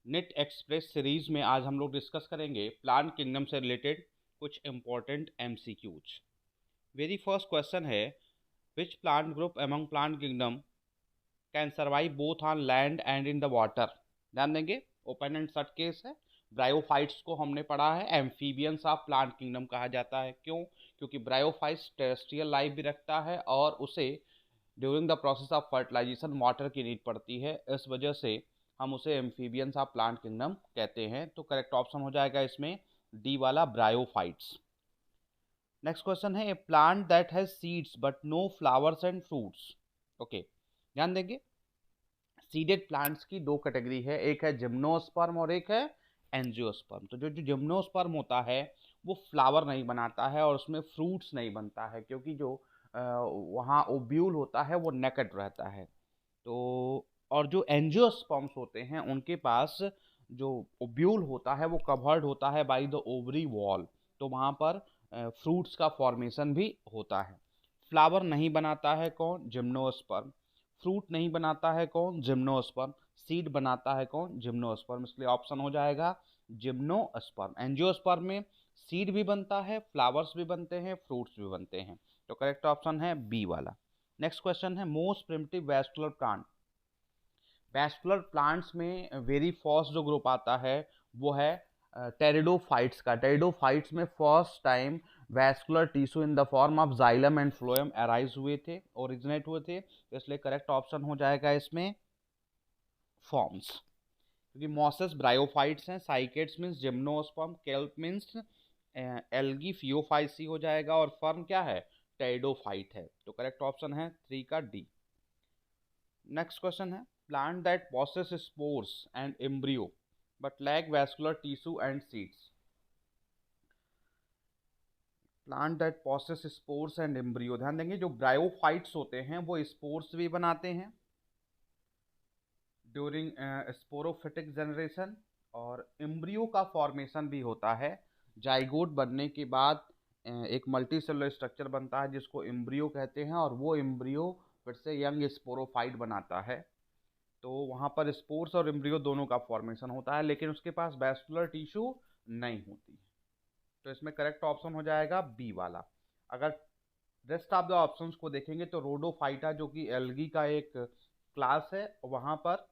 Net express series में आज हम लोग डिस्कस करेंगे प्लांट किंगडम से रिलेटेड कुछ important MCQs. Very first question है, which plant group among plant kingdom can survive both on land and in the water. ध्यान देंगे, ओपन एंड शट केस है। ब्रायोफाइट्स को हमने पढ़ा है एम्फीबियंस ऑफ प्लांट किंगडम कहा जाता है। क्यों? क्योंकि ब्रायोफाइट्स टेरेस्ट्रियल लाइफ भी रखता है और उसे during the process of fertilization water की नीड पड़ती है, इस वजह से हम उसे एम्फीबियंस ऑफ प्लांट किंगडम कहते हैं। तो करेक्ट ऑप्शन हो जाएगा इसमें डी वाला, ब्रायोफाइट्स। नेक्स्ट क्वेश्चन है, a plant that has seeds but no flowers and fruits. Okay, ध्यान देंगे, सीडेड प्लांट्स की दो कैटेगरी है, एक है जिम्नोस्पर्म और एक है एंजियोस्पर्म। तो जो जो जिम्नोस्पर्म होता है वो फ्लावर नहीं बनाता है और उसमें फ्रूट्स नहीं बनता है, क्योंकि जो वहाँ ओब्यूल होता है वो नेकेड रहता है। तो और जो एंजियोस्पर्म्स होते हैं उनके पास जो ओब्यूल होता है वो कवर्ड होता है बाय द ओवरी वॉल, तो वहाँ पर फ्रूट्स का फॉर्मेशन भी होता है। फ्लावर नहीं बनाता है कौन? जिम्नोस्पर्म। फ्रूट नहीं बनाता है कौन? जिम्नोस्पर्म। सीड बनाता है कौन? जिम्नोस्पर्म। इसलिए ऑप्शन हो जाएगा जिम्नोस्पर्म। एंजियोस्पर्म में सीड भी बनता है, फ्लावर्स भी बनते हैं, फ्रूट्स भी बनते हैं। तो करेक्ट ऑप्शन है बी वाला। नेक्स्ट क्वेश्चन है, most primitive vascular plant. Vascular plants में वेरी फर्स्ट जो ग्रुप आता है वो है टेरिडोफाइट्स का। टेरिडोफाइट्स में first time vascular tissue in the form of xylem and phloem arise हुए थे, ओरिजिनेट हुए थे। तो इसलिए करेक्ट ऑप्शन हो जाएगा इसमें फॉर्म्स, क्योंकि मॉसेस ब्रायोफाइट्स हैं, साइकेट्स means gymnosperm, kelp means algae Phaeophyceae हो जाएगा, और फर्म क्या है? टेरिडोफाइट है। तो करेक्ट ऑप्शन है 3 का डी। नेक्स्ट क्वेश्चन है, plant that possess spores and embryo but lack vascular tissue and seeds. Plant that possess spores and embryo, ध्यान देंगे, जो ब्रायोफाइट्स होते हैं वो स्पोर्स भी बनाते हैं ड्यूरिंग स्पोरोफिटिक जनरेशन, और एम्ब्रियो का फॉर्मेशन भी होता है। जाइगोट बनने के बाद एक मल्टीसेलुलर स्ट्रक्चर बनता है जिसको एम्ब्रियो कहते हैं, और वो एम्ब्रियो फिर से यंग स्पोरोफाइट बनाता है। तो वहाँ पर स्पोर्स और एम्ब्रियो दोनों का फॉर्मेशन होता है, लेकिन उसके पास वैस्कुलर टिश्यू नहीं होती है। तो इसमें करेक्ट ऑप्शन हो जाएगा बी वाला। अगर रेस्ट ऑफ द ऑप्शंस को देखेंगे तो रोडोफाइटा, जो कि एल्गी का एक क्लास है, वहाँ पर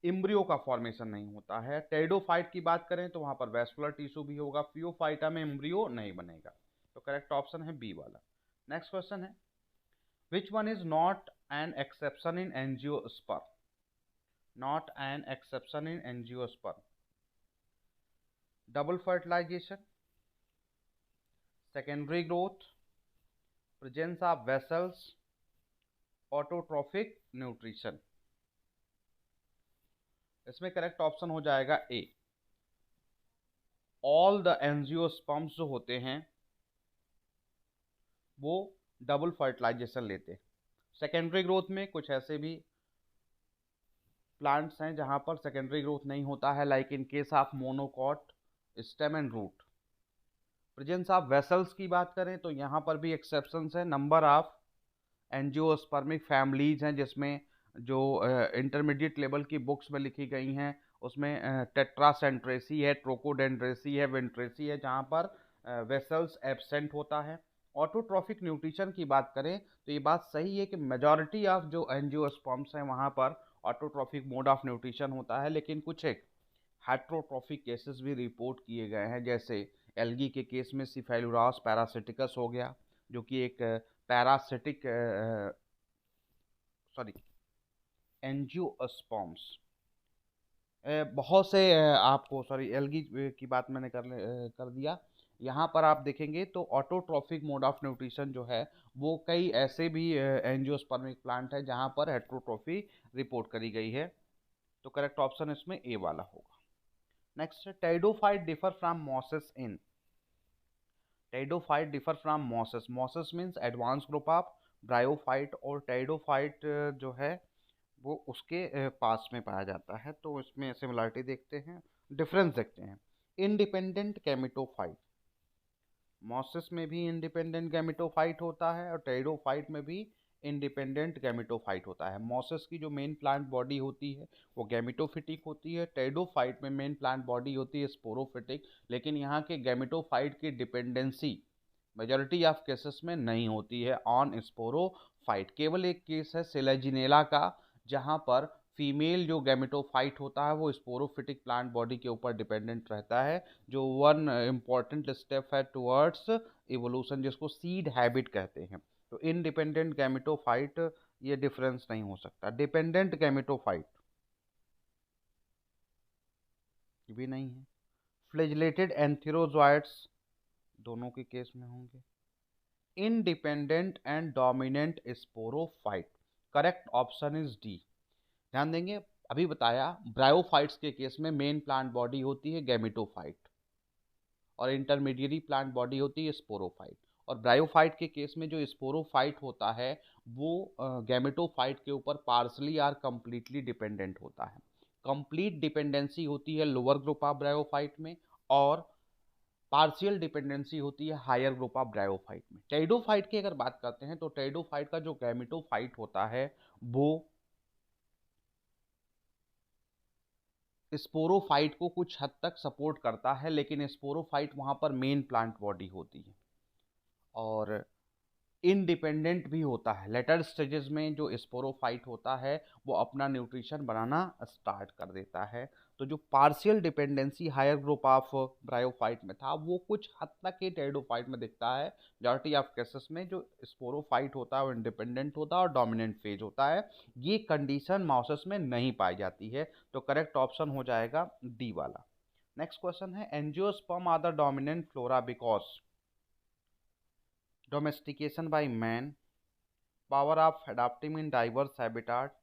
एम्ब्रियो का फॉर्मेशन नहीं होता है। टेरिडोफाइट की बात करें तो वहाँ पर वैस्कुलर टिश्यू भी होगा, फियोफाइटा में एम्ब्रियो नहीं बनेगा। तो करेक्ट ऑप्शन है बी वाला। नेक्स्ट क्वेश्चन है, which one is not an exception in angiosperm. Not an exception in angiosperm. Double fertilization, secondary growth, presence of vessels, autotrophic nutrition. इसमें करेक्ट ऑप्शन हो जाएगा ए, ऑल द एंजियोस्पर्म्स जो होते हैं वो डबल फर्टिलाइजेशन लेते हैं। सेकेंडरी ग्रोथ में कुछ ऐसे भी प्लांट्स हैं जहां पर सेकेंडरी ग्रोथ नहीं होता है, like in case of monocot, stem and root. Presence of vessels की बात करें तो यहाँ पर भी एक्सेप्शंस है। नंबर ऑफ एंजियोस्पर्मिक फैमिलीज हैं जिसमें जो इंटरमीडिएट लेवल की बुक्स में लिखी गई हैं उसमें टेट्रासेंट्रेसी है, ट्रोकोडेंड्रेसी है, वेंट्रेसी है, जहाँ पर वेसल्स एब्सेंट होता है। ऑटोट्रॉफिक न्यूट्रिशन की बात करें तो ये बात सही है कि मेजॉरिटी ऑफ जो एंजियोस्पर्म्स हैं वहाँ पर ऑटोट्रॉफिक मोड ऑफ न्यूट्रिशन होता है, लेकिन कुछ एक हेट्रोट्रॉफिक केसेस भी रिपोर्ट किए गए हैं, जैसे एल्गी के केस में सिफेलुरास पैरासिटिकस हो गया, जो कि एक पैरासिटिक सॉरी एंजियोस्पर्म्स। बहुत से आपको सॉरी एल्गी की बात मैंने कर दिया। यहाँ पर आप देखेंगे तो ऑटोट्रॉफिक मोड ऑफ न्यूट्रिशन जो है वो कई ऐसे भी एंजियोस्पर्मिक प्लांट है जहाँ पर हेट्रोट्रॉफी रिपोर्ट करी गई है। तो करेक्ट ऑप्शन इसमें ए वाला होगा। Next, pteridophyte differ from mosses in. Pteridophyte differ from mosses. Mosses means advance group of bryophyte, और टेरिडोफाइट जो है वो उसके पास में पाया जाता है। तो इसमें सिमिलरिटी देखते हैं, डिफरेंस देखते हैं। इंडिपेंडेंट गैमेटोफाइट, मॉसेस में भी इंडिपेंडेंट गैमेटोफाइट होता है और टेरिडोफाइट में भी इंडिपेंडेंट गैमेटोफाइट होता है। मॉसेस की जो मेन प्लांट बॉडी होती है वो गैमेटोफिटिक होती है। टेरिडोफाइट में मेन प्लांट बॉडी होती है स्पोरोफिटिक। लेकिन यहाँ के गैमेटोफाइट की डिपेंडेंसी मेजॉरिटी ऑफ केसेस में नहीं होती है ऑन स्पोरोफाइट। केवल एक केस है सेलेजिनेला का, जहाँ पर फीमेल जो गैमेटोफाइट होता है वो स्पोरोफिटिक प्लांट बॉडी के ऊपर डिपेंडेंट रहता है, जो वन इम्पॉर्टेंट स्टेप है टुवर्ड्स इवोल्यूशन, जिसको सीड हैबिट कहते हैं। तो इनडिपेंडेंट गैमेटोफाइट ये डिफरेंस नहीं हो सकता। डिपेंडेंट गैमेटोफाइट भी नहीं है। फ्लैजिलेटेड एंथेरोजोइड्स दोनों के केस में होंगे। Independent and dominant sporophyte, correct option is D. ध्यान देंगे, अभी बताया ब्रायोफाइट्स के केस में मेन प्लांट बॉडी होती है गैमेटोफाइट और इंटरमीडिएरी प्लांट बॉडी होती है स्पोरोफाइट। और ब्रायोफाइट के केस में जो स्पोरोफाइट होता है वो गैमेटोफाइट के ऊपर पार्सली और कंप्लीटली डिपेंडेंट होता है। कंप्लीट डिपेंडेंसी होती है लोअर ग्रुप ऑफ ब्रायोफाइट में, और पार्शियल डिपेंडेंसी होती है हायर ग्रुप ऑफ ब्रायोफाइट में। टेरिडोफाइट की अगर बात करते हैं तो टेरिडोफाइट का जो गैमेटोफाइट होता है वो स्पोरोफाइट को कुछ हद तक सपोर्ट करता है, लेकिन स्पोरोफाइट वहां पर मेन प्लांट बॉडी होती है और इंडिपेंडेंट भी होता है। लेटर स्टेजेस में जो स्पोरोफाइट होता है वो अपना न्यूट्रिशन बनाना स्टार्ट कर देता है। तो जो partial dependency higher group of bryophyte में था वो कुछ हद तक ही टेरिडोफाइट में दिखता है। मेजॉरिटी ऑफ केसेस में जो स्पोरोफाइट होता है वो इंडिपेंडेंट होता है और डोमिनेंट फेज होता है। ये कंडीशन माउसेस में नहीं पाई जाती है, तो करेक्ट ऑप्शन हो जाएगा डी वाला। नेक्स्ट क्वेश्चन है, angiosperm are the dominant flora because domestication by man, power of adapting in diverse habitat,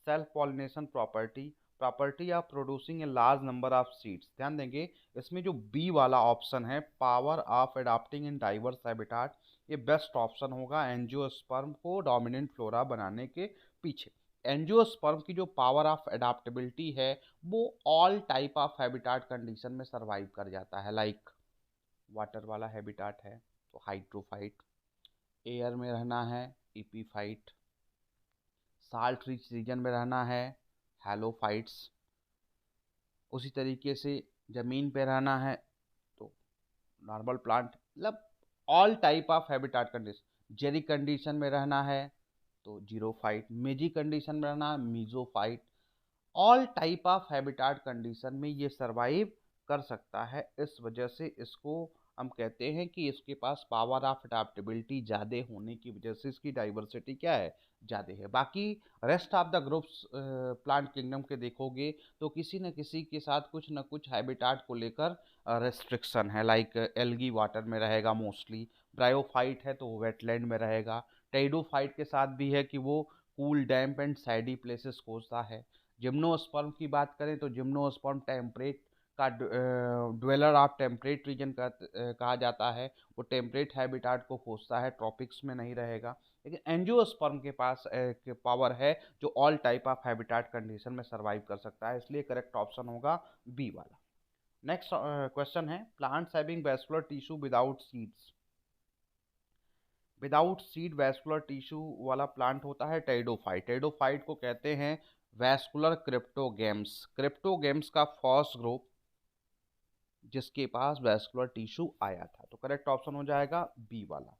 self-pollination property, property of producing a large number of seeds। ध्यान देंगे, इसमें जो बी वाला option है power of adapting in diverse habitat, ये best option होगा angiosperm को dominant flora बनाने के पीछे। एंजियोस्पर्म की जो पावर ऑफ अडाप्टेबिलिटी है वो all type of habitat condition में सर्वाइव कर जाता है। लाइक वाटर वाला हैबिटाट है तो हाइड्रोफाइट, एयर में रहना है एपीफाइट, साल्ट रिच रीजन में रहना है हैलोफाइट्स, उसी तरीके से ज़मीन पे रहना है तो नॉर्मल प्लांट, मतलब all type of habitat condition. Jerry condition में रहना है तो जीरोफाइट, मेजी कंडीशन में रहना है mesophyte. All type of habitat condition में ये सरवाइव कर सकता है, इस वजह से इसको हम कहते हैं कि इसके पास पावर ऑफ अडेप्टेबिलिटी ज़्यादा होने की वजह से इसकी डाइवर्सिटी क्या है, ज़्यादा है। बाकी rest of the groups plant kingdom के देखोगे तो किसी न किसी के साथ कुछ न कुछ हैबिटाट को लेकर रेस्ट्रिक्शन है। लाइक एल्गी वाटर में रहेगा मोस्टली, ब्रायोफाइट है तो वेटलैंड में रहेगा। टेरिडोफाइट के साथ भी है कि वो कूल डैम्प एंड सैडी प्लेसेस खोजता है। जिम्नोस्पर्म की बात करें तो जिम्नोस्पर्म टेम्परेट का ड्वेलर ऑफ टेम्परेट रीजन कहा जाता है। वो टेम्परेट हैबिटाट को खोजता है, ट्रॉपिक्स में नहीं रहेगा। लेकिन एंजियोस्पर्म के पास एक पावर है जो all type of habitat condition में सर्वाइव कर सकता है, इसलिए करेक्ट ऑप्शन होगा बी वाला। नेक्स्ट क्वेश्चन है, plants having vascular tissue without seeds. Without seed vascular tissue वाला प्लांट होता है टेरिडोफाइट। टेरिडोफाइट को कहते हैं वैस्कुलर क्रिप्टोगेम्स। क्रिप्टोगेम्स का फर्स्ट ग्रुप जिसके पास वैस्कुलर टिश्यू आया था, तो करेक्ट ऑप्शन हो जाएगा बी वाला।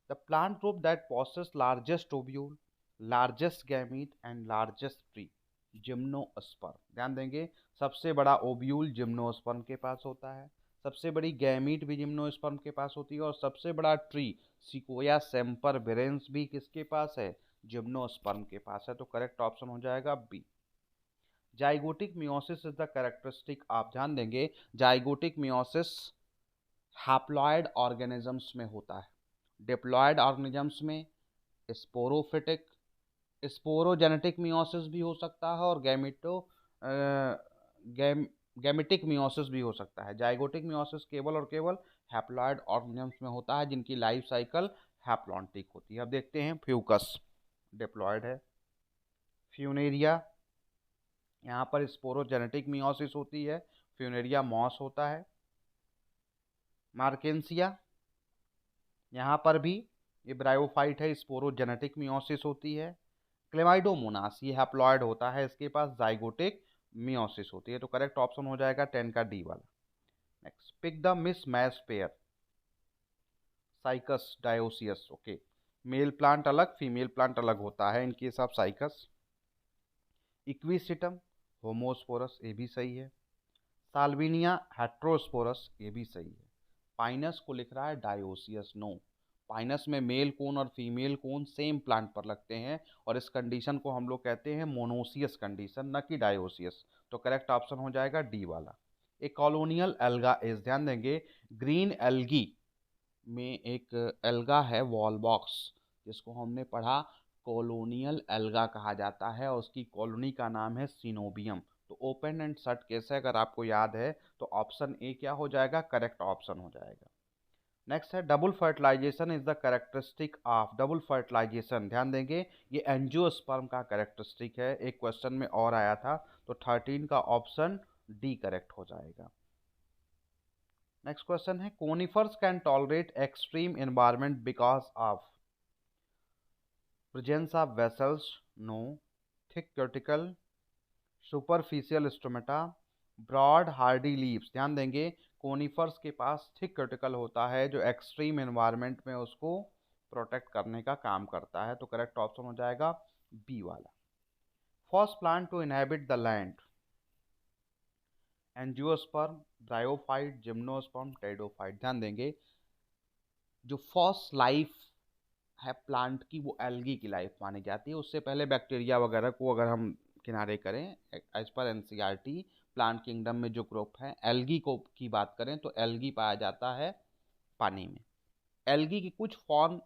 The plant group that possesses largest ovule, largest gamete and largest tree, gymnosperm. ध्यान देंगे, सबसे बड़ा ओव्यूल जिम्नोस्पर्म के पास होता है, सबसे बड़ी गैमीट भी जिम्नोस्पर्म के पास होती है, और सबसे बड़ा ट्री सिकोया सेम्परविरेंस भी किसके पास है, जिम्नोस्पर्म के पास है। तो करेक्ट ऑप्शन हो जाएगा B. Zygotic meiosis is the characteristic of, ध्यान देंगे जाइगोटिक मियोसिस हैप्लॉयड ऑर्गेनिजम्स में होता है, डिप्लॉयड ऑर्गेनिजम्स में स्पोरोफिटिक, स्पोरोजेनेटिक मियोसिस भी हो सकता है और गैमेटिक मियोसिस भी हो सकता है। जाइगोटिक मियोसिस केवल और केवल हैप्लॉयड ऑर्गेनिजम्स में होता है जिनकी लाइफ साइकिल हैप्लॉन्टिक होती है। अब देखते हैं फ्यूकस डिप्लॉयड है, फ्यूनेरिया यहाँ पर स्पोरोजेनेटिक मियोसिस होती है, फ्यूनेरिया मॉस होता है। मार्केंसिया यहाँ पर भी ये ब्रायोफाइट है, स्पोरोजेनेटिक मियोसिस होती है। क्लेमाइडोमोनास ये हैप्लॉयड होता है, इसके पास जाइगोटिक मियोसिस होती है। तो करेक्ट ऑप्शन हो जाएगा 10 का डी वाला। Next, pick the mismatch pair. Cycas dioecious, okay. Male plant अलग, फीमेल प्लांट अलग होता है इनके हिसाब। साइकस, इक्विसिटम होमोस्पोरस, ये भी सही है। साल्विनिया हेट्रोस्पोरस, ये भी सही है। पाइनस को लिख रहा है डायोसियस, नो। पाइनस में मेल कोन और फीमेल कोन सेम प्लांट पर लगते हैं, और इस कंडीशन को हम लोग कहते हैं मोनोसियस कंडीशन, न कि डायोसियस। तो करेक्ट ऑप्शन हो जाएगा डी वाला। एक कॉलोनियल एल्गा इस, ध्यान देंगे, ग्रीन एल्गी में एक एल्गा है वॉलबॉक्स, जिसको हमने पढ़ा कॉलोनियल एल्गा कहा जाता है, और उसकी कॉलोनी का नाम है सिनोबियम। तो ओपन एंड शट केस है, अगर आपको याद है तो ऑप्शन ए क्या हो जाएगा, करेक्ट ऑप्शन हो जाएगा। नेक्स्ट है double fertilization is the characteristic of. Double fertilization, ध्यान देंगे, ये एंजियोस्पर्म का कैरेक्टरिस्टिक है। एक क्वेश्चन में और आया था, तो 13 का ऑप्शन डी करेक्ट हो जाएगा। नेक्स्ट क्वेश्चन है conifers can tolerate extreme environment because of presence of vessels, no. Thick cuticle, superficial stomata, broad hardy leaves. ध्यान देंगे, कोनिफर्स के पास थिक क्यूटिकल होता है, जो एक्सट्रीम एनवायरनमेंट में उसको प्रोटेक्ट करने का काम करता है। तो करेक्ट ऑप्शन हो जाएगा बी वाला। First plant to inhabit the land, angiosperm, bryophyte, gymnosperm, pteridophyte. ध्यान देंगे, जो फर्स्ट लाइफ है प्लांट की, वो एल्गी की लाइफ मानी जाती है। उससे पहले बैक्टीरिया वगैरह को अगर हम किनारे करें, as per NCERT plant kingdom में जो ग्रुप है एल्गी को की बात करें, तो एल्गी पाया जाता है पानी में। एल्गी की कुछ फॉर्म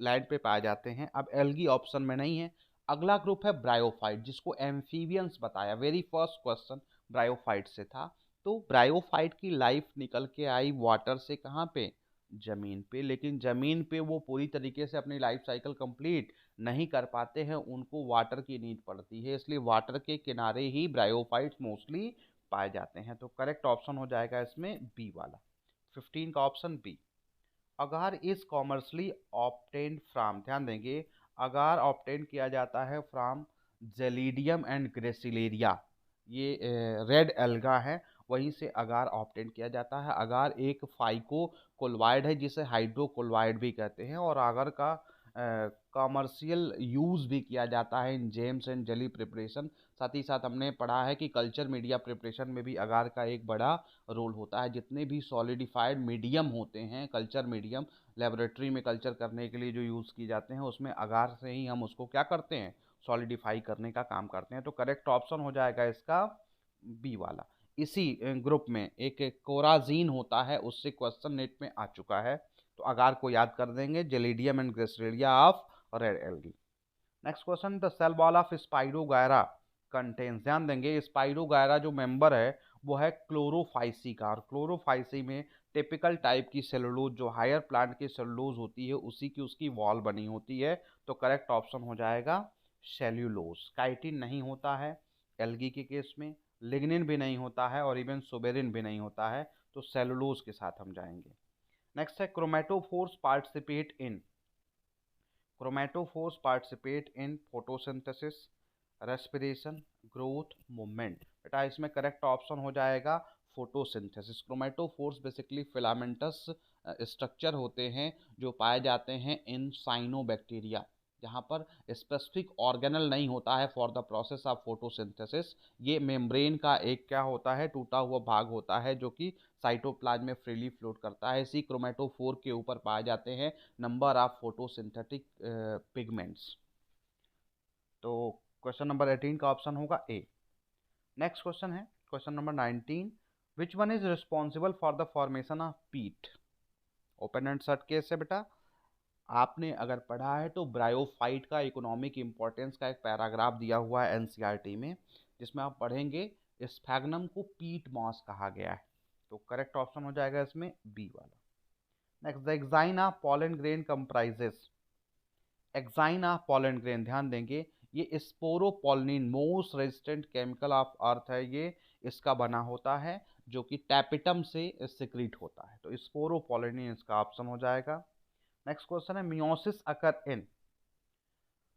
लैंड पे पाए जाते हैं। अब एल्गी ऑप्शन में नहीं है। अगला ग्रुप है ब्रायोफाइट, जिसको एम्फीबियंस बताया। वेरी फर्स्ट क्वेश्चन ब्रायोफाइट से था। तो ब्रायोफाइट की लाइफ निकल के आई वाटर से, कहाँ पे, जमीन पे। लेकिन जमीन पे वो पूरी तरीके से अपनी लाइफ साइकिल कंप्लीट नहीं कर पाते हैं, उनको वाटर की नीड पड़ती है, इसलिए वाटर के किनारे ही ब्रायोफाइट्स मोस्टली पाए जाते हैं। तो करेक्ट ऑप्शन हो जाएगा इसमें बी वाला, 15 का option B. Agar is commercially obtained from, ध्यान देंगे, अगार ऑब्टेन किया जाता है फ्रॉम जेलिडियम एंड ग्रेसिलेरिया, ये रेड एल्गा है, वहीं से अगार ऑब्टेन किया जाता है। अगार एक फाइको कोलवाइड है, जिसे हाइड्रोकोलवाइड भी कहते हैं, और अगार का कॉमर्शियल यूज़ भी किया जाता है इन जेम्स एंड जेली प्रिपरेशन। साथ ही साथ हमने पढ़ा है कि कल्चर मीडिया प्रिपरेशन में भी अगार का एक बड़ा रोल होता है। जितने भी सॉलिडिफाइड मीडियम होते हैं, कल्चर मीडियम, लेबोरेटरी में कल्चर करने के लिए जो यूज़ किए जाते हैं, उसमें अगार से ही हम उसको क्या करते हैं, सॉलिडिफाई करने का काम करते हैं। तो करेक्ट ऑप्शन हो जाएगा इसका बी वाला। इसी ग्रुप में एक कोराजीन होता है, उससे क्वेश्चन नेट में आ चुका है, तो अगार को याद कर देंगे, gelidium and gracilaria of red algae. Next question, the cell wall of spirogyra contains, ध्यान देंगे, स्पाइरोगायरा जो मेंबर है वो है क्लोरोफाइसी का, और क्लोरोफाइसी में टिपिकल टाइप की सेलुलोज, जो हायर प्लांट की सेलुलोज होती है, उसी की उसकी वॉल बनी होती है। तो करेक्ट ऑप्शन हो जाएगा सेल्यूलोज। काइटिन नहीं होता है एल्गी के केस में, लिग्निन भी नहीं होता है, और इवन सुबेरिन भी नहीं होता है, तो सेलुलोज के साथ हम जाएंगे। नेक्स्ट है chromatophores participate in, chromatophores participate in photosynthesis, respiration, growth, movement. बेटा इसमें करेक्ट ऑप्शन हो जाएगा photosynthesis. Chromatophores basically filamentous structure होते हैं, जो पाए जाते हैं इन साइनोबैक्टीरिया, जहाँ पर स्पेसिफिक ऑर्गेनल नहीं होता है for the process of photosynthesis. ये मेम्ब्रेन का एक क्या होता है, टूटा हुआ भाग होता है, जो कि साइटोप्लाज्म में फ्रीली फ्लोट करता है। इसी क्रोमेटोफोर के ऊपर पाए जाते हैं नंबर ऑफ फोटोसिंथेटिक पिगमेंट्स। तो क्वेश्चन नंबर 18 का ऑप्शन होगा ए। नेक्स्ट क्वेश्चन है question number 19, which one is responsible for the formation of पीट। ओपन एंड शट केस है बेटा। आपने अगर पढ़ा है तो ब्रायोफाइट का इकोनॉमिक इंपॉर्टेंस का एक पैराग्राफ दिया हुआ है एनसीईआरटी में, जिसमें आप पढ़ेंगे स्फैग्नम को पीट मॉस कहा गया है। तो करेक्ट ऑप्शन हो जाएगा इसमें बी वाला। Next, the exine of pollen grain comprises, exine of pollen grain, ध्यान देंगे, ये sporopollenin most resistant chemical of earth है, ये इसका बना होता है, जो कि टैपिटम से सिक्रीट होता है। तो स्पोरोपोलिन इसका ऑप्शन हो जाएगा। नेक्स्ट क्वेश्चन है मियोसिस अकर इन,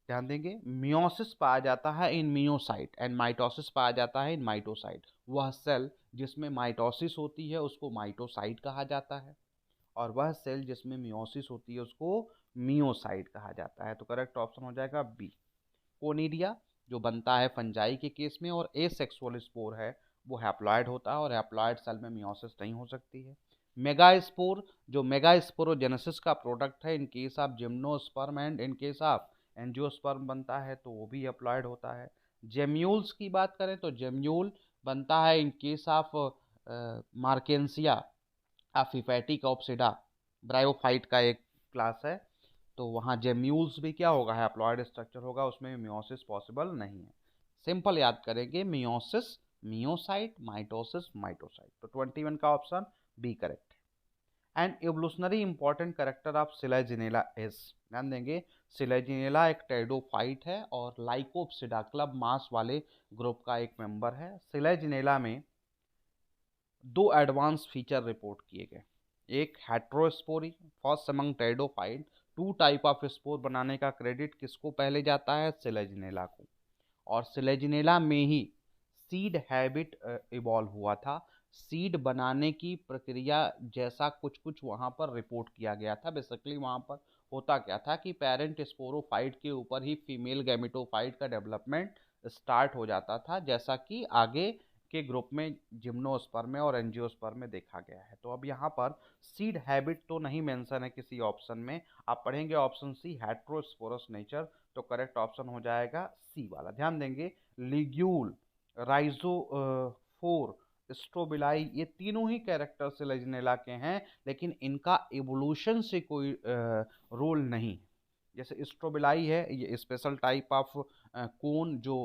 ध्यान देंगे, मियोसिस पाया जाता है इन मियोसाइट एंड माइटोसिस पाया जाता है इन माइटोसाइट। वह सेल जिसमें माइटोसिस होती है उसको माइटोसाइट कहा जाता है, और वह सेल जिसमें मियोसिस होती है उसको मियोसाइट कहा जाता है। तो करेक्ट ऑप्शन हो जाएगा बी। कोनिडिया जो बनता है फंजाई के केस में, और एसेक्सुअल स्पोर है वो हैप्लॉइड होता है, और हैप्लॉइड सेल में मियोसिस नहीं हो सकती है। मेगास्पोर जो मेगास्पोरोजेनेसिस का प्रोडक्ट है in case of gymnosperm and in case of angiosperm बनता है, तो वो भी हैप्लॉइड होता है। जेम्यूल्स की बात करें तो जेम्यूल बनता है in case of marchantia hepaticopsida, bryophyte का एक क्लास है, तो वहाँ जेम्यूल्स भी क्या होगा, हैप्लॉइड स्ट्रक्चर होगा, उसमें मियोसिस पॉसिबल नहीं है। सिंपल याद करेंगे, मियोसिस मियोसाइट, माइटोसिस माइटोसाइट। तो 21 का ऑप्शन बी करेक्ट है। And evolutionary important character of Selaginella is, ध्यान देंगे, सिलेजिनेला एक टेरिडोफाइट है और लाइकोप्सिडा क्लब मास वाले ग्रुप का एक मेंबर है। सिलेजिनेला में दो एडवांस फीचर रिपोर्ट किए गए, एक heterospory, first among pteridophyte, two type of spore बनाने का क्रेडिट किसको पहले जाता है, सिलेजिनेला को, और सिलेजिनेला में ही सीड हैबिट इवॉल्व हुआ था। सीड बनाने की प्रक्रिया जैसा कुछ कुछ वहाँ पर रिपोर्ट किया गया था। बेसिकली वहाँ पर होता क्या था कि पेरेंट स्पोरोफाइट के ऊपर ही फीमेल गैमेटोफाइट का डेवलपमेंट स्टार्ट हो जाता था, जैसा कि आगे के ग्रुप में जिम्नोस्पर्म में और एंजियोस्पर्म में देखा गया है। तो अब यहाँ पर सीड हैबिट तो नहीं मेंशन है किसी ऑप्शन में, आप पढ़ेंगे ऑप्शन सी हेट्रोस्पोरस नेचर, तो करेक्ट ऑप्शन हो जाएगा सी वाला। ध्यान देंगे, लिग्यूल, राइजोफोर, स्ट्रोबिलाई, ये तीनों ही कैरेक्टर सिलेजिनेला के हैं, लेकिन इनका एवोल्यूशन से कोई रोल नहीं। जैसे स्ट्रोबिलाई है, ये स्पेशल टाइप ऑफ कोन जो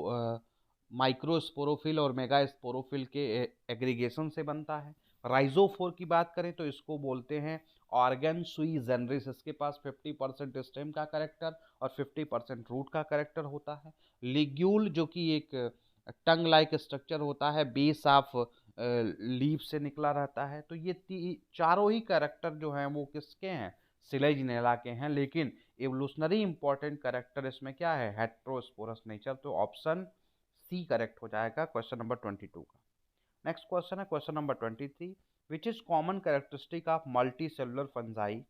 माइक्रोस्पोरोफिल और मेगास्पोरोफिल के एग्रीगेशन से बनता है। राइजोफोर की बात करें तो इसको बोलते हैं ऑर्गन सुई जनरिस, इसके पास 50% स्टेम का कैरेक्टर और 50% रूट का कैरेक्टर होता है। लिग्यूल जो कि एक टंग लाइक स्ट्रक्चर होता है, बेस ऑफ लीफ से निकला रहता है। तो ये चारों ही कैरेक्टर जो हैं वो किसके हैं, सिलेजिनेला के हैं, लेकिन एवोल्यूशनरी इंपॉर्टेंट कैरेक्टर इसमें क्या है, हेट्रोस्पोरस नेचर। तो ऑप्शन सी करेक्ट हो जाएगा क्वेश्चन नंबर 22 का। नेक्स्ट क्वेश्चन है question number 23, which is common characteristic of multi cellular fungi,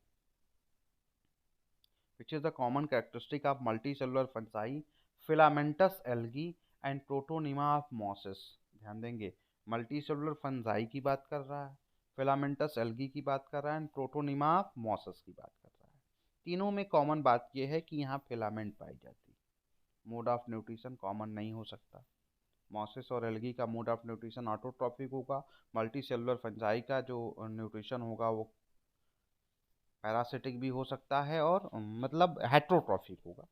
which is the common characteristic of multicellular fungi, filamentous algae and protonema of mosses। ध्यान देंगे, multicellular fungi की बात कर रहा है, फिलामेंटस एल्गी की बात कर रहा है, एंड प्रोटोनिमा ऑफ मॉसस की बात कर रहा है। तीनों में कॉमन बात यह है कि यहाँ फिलामेंट पाई जाती है, मोड ऑफ न्यूट्रिशन कॉमन नहीं हो सकता। मॉसेस और एल्गी का मोड ऑफ न्यूट्रिशन ऑटोट्रॉफिक होगा, मल्टीसेलुलर फंजाई का जो न्यूट्रिशन होगा वो पैरासिटिक भी हो सकता है और मतलब हेट्रोट्रॉफिक होगा।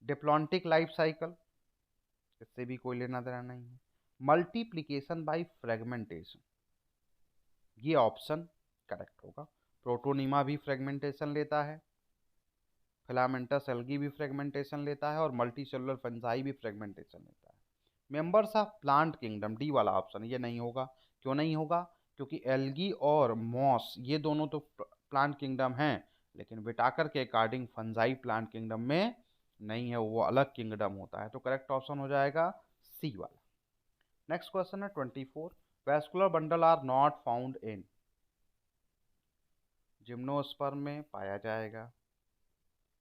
डिप्लॉन्टिक लाइफ साइकिल, इससे भी कोई लेना देना नहीं है। मल्टीप्लिकेशन बाय फ्रेगमेंटेशन, ये ऑप्शन करेक्ट होगा। प्रोटोनिमा भी फ्रेगमेंटेशन लेता है, फिलामेंटस एल्गी भी फ्रेगमेंटेशन लेता है, और मल्टीसेलुलर फंजाई भी फ्रेगमेंटेशन लेता है। Members of plant kingdom, D वाला ऑप्शन, ये नहीं होगा। क्यों नहीं होगा, क्योंकि एल्गी और मॉस ये दोनों तो प्लांट किंगडम हैं, लेकिन विटाकर के अकॉर्डिंग फंजाई प्लांट किंगडम में नहीं है, वो अलग किंगडम होता है। तो करेक्ट ऑप्शन हो जाएगा सी वाला। नेक्स्ट क्वेश्चन है 24, vascular bundle are not found in, gymnosperm में पाया जाएगा,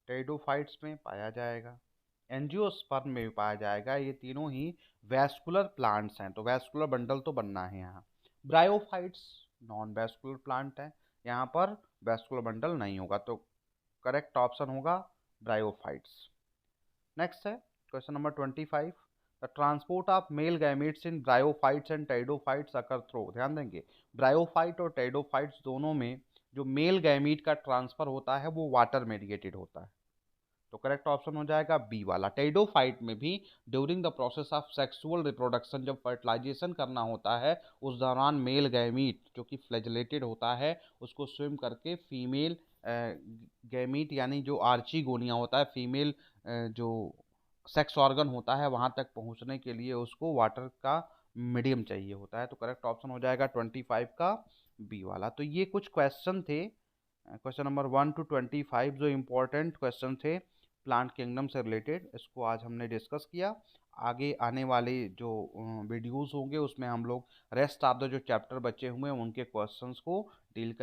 टेरिडोफाइट्स में पाया जाएगा, एंजियोस्पर्म में भी पाया जाएगा। ये तीनों ही वैस्कुलर प्लांट्स हैं, तो वैस्कुलर बंडल तो बनना है यहाँ। ब्रायोफाइट्स नॉन वैस्कुलर प्लांट है, यहाँ पर वैस्कुलर बंडल नहीं होगा, तो करेक्ट ऑप्शन होगा ब्रायोफाइट्स। नेक्स्ट है question number 25, the transport of male gametes in bryophytes and pteridophytes occur through. ध्यान देंगे, ब्रायोफाइट और टेरिडोफाइट्स दोनों में जो मेल गैमीट का ट्रांसफर होता है वो वाटर मेडिएटेड होता है, तो करेक्ट ऑप्शन हो जाएगा बी वाला। टेरिडोफाइट में भी during the process of sexual reproduction, जब फर्टिलाइजेशन करना होता है उस दौरान मेल गैमीट जो कि फ्लैजेलेटेड होता है उसको स्विम करके फीमेल गैमीट यानी जो आर्चीगोनिया होता है, फीमेल जो सेक्स ऑर्गन होता है, वहां तक पहुंचने के लिए उसको वाटर का मीडियम चाहिए होता है। तो करेक्ट ऑप्शन हो जाएगा 25 का बी वाला। तो ये कुछ क्वेश्चन थे क्वेश्चन नंबर 1 to 25 जो इम्पोर्टेंट क्वेश्चन थे प्लांट किंगडम से रिलेटेड, इसको आज हमने डिस्कस किया। आगे आने वाले जो वीडियोस होंगे उसमें हम लोग रेस्ट ऑफ द जो चैप्टर बचे हुए हैं उनके क्वेश्चंस को डील करें।